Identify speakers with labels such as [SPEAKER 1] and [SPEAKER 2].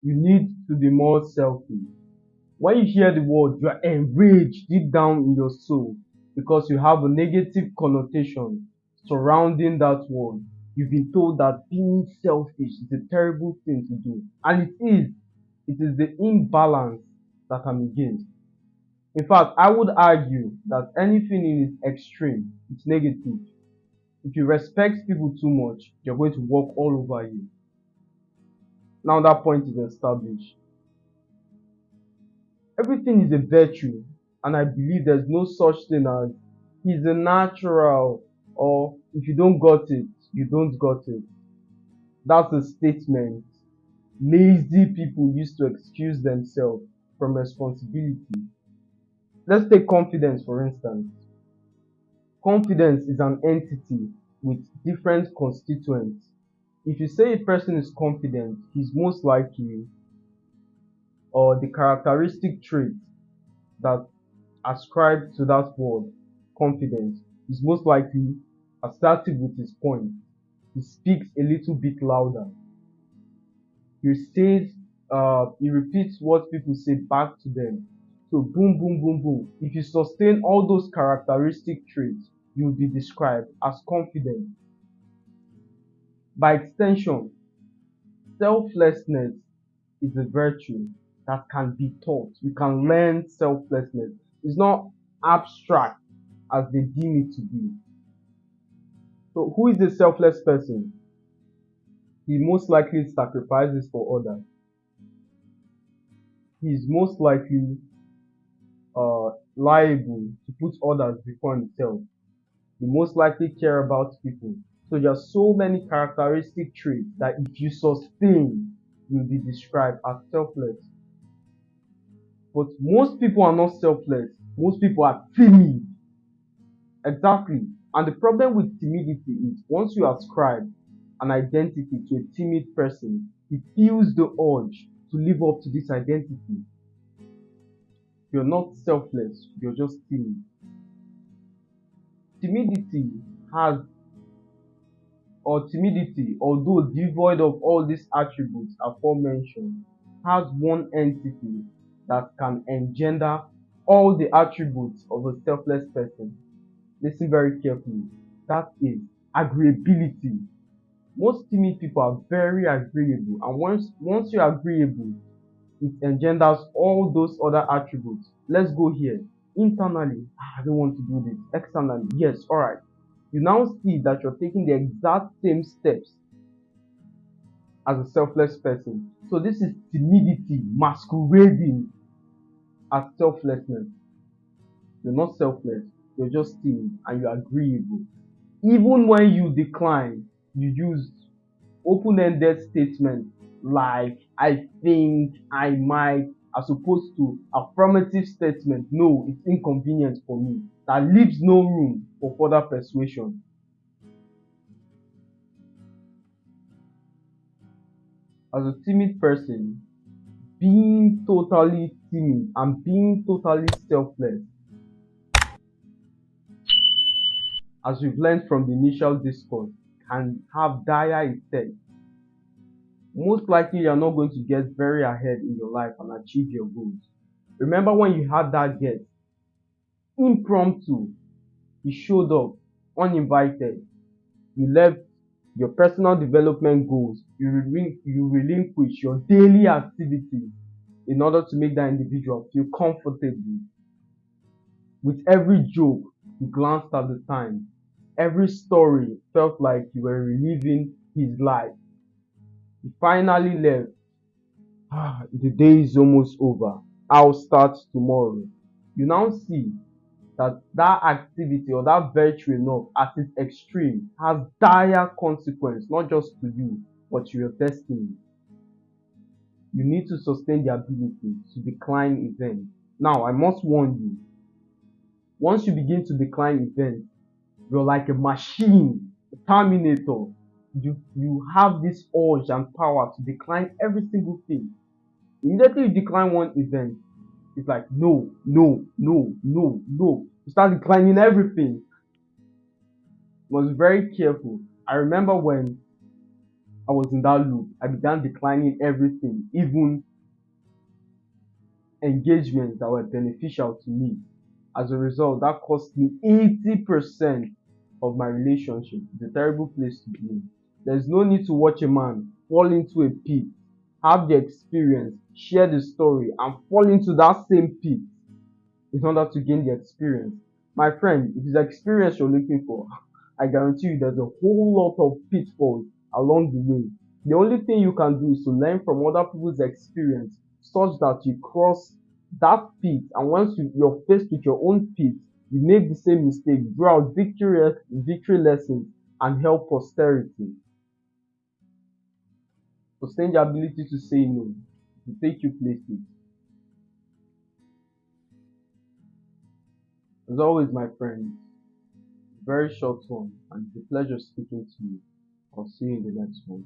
[SPEAKER 1] You need to be more selfish. When you hear the word, you are enraged deep down in your soul because you have a negative connotation surrounding that word. You've been told that being selfish is a terrible thing to do. And it is. It is the imbalance that I'm against. In fact, I would argue that anything in its extreme, it's negative. If you respect people too much, they're going to walk all over you. Now that point is established. Everything is a virtue, and I believe there's no such thing as he's a natural, or if you don't got it, you don't got it. That's a statement lazy people used to excuse themselves from responsibility. Let's take confidence for instance. Confidence is an entity with different constituents. If you say a person is confident, he's most likely, or the characteristic trait that ascribed to that word, confidence, is most likely assertive with his point. He speaks a little bit louder. He says, he repeats what people say back to them. So boom, boom, boom, boom. If you sustain all those characteristic traits, you'll be described as confident. By extension, selflessness is a virtue that can be taught. You can learn selflessness. It's not abstract as they deem it to be. So, who is a selfless person? He most likely sacrifices for others. He is most likely liable to put others before himself. He most likely care about people. So there are so many characteristic traits that if you sustain, will be described as selfless. But most people are not selfless. Most people are timid. Exactly. And the problem with timidity is once you ascribe an identity to a timid person, he feels the urge to live up to this identity. You're not selfless, you're just timid. Timidity has, or timidity, although devoid of all these attributes aforementioned, has one entity that can engender all the attributes of a selfless person. Listen very carefully. That is agreeability. Most timid people are very agreeable, and once you're agreeable, it engenders all those other attributes. Let's go here. Internally, I don't want to do this. Externally, yes, all right. You now see that you're taking the exact same steps as a selfless person. So this is timidity masquerading as selflessness. You're not selfless, you're just timid and you're agreeable. Even when you decline, you use open-ended statements like I think, I might, as opposed to affirmative statement. No, it's inconvenient for me. That leaves no room for further persuasion. As a timid person, being totally timid and being totally selfless, as we've learned from the initial discourse, can have dire effects. Most likely, you're not going to get very ahead in your life and achieve your goals. Remember when you had that guest, impromptu, he showed up uninvited. You left your personal development goals, you relinquish your daily activities in order to make that individual feel comfortable. With every joke, you glanced at the time. Every story felt like you were reliving his life. He finally left. The day is almost over. I'll start tomorrow. You now see that that activity or that virtue enough at its extreme has dire consequence, not just to you, but to your destiny. You need to sustain the ability to decline events. Now, I must warn you, once you begin to decline events, you're like a machine, a terminator. You have this urge and power to decline every single thing. Immediately you decline one event, it's like no, no, no, no, no. You start declining everything. Was very careful. I remember when I was in that loop. I began declining everything, even engagements that were beneficial to me. As a result, that cost me 80% of my relationship. It's a terrible place to be in. There's no need to watch a man fall into a pit, have the experience, share the story, and fall into that same pit in order to gain the experience. My friend, if it's experience you're looking for, I guarantee you there's a whole lot of pitfalls along the way. The only thing you can do is to learn from other people's experience such that you cross that pit, and once you're faced with your own pit, you make the same mistake, draw out victory lessons, and help posterity. Sustain the ability to say no, to take you places. As always, my friends, very short one, and it's a pleasure speaking to you. I'll see you in the next one.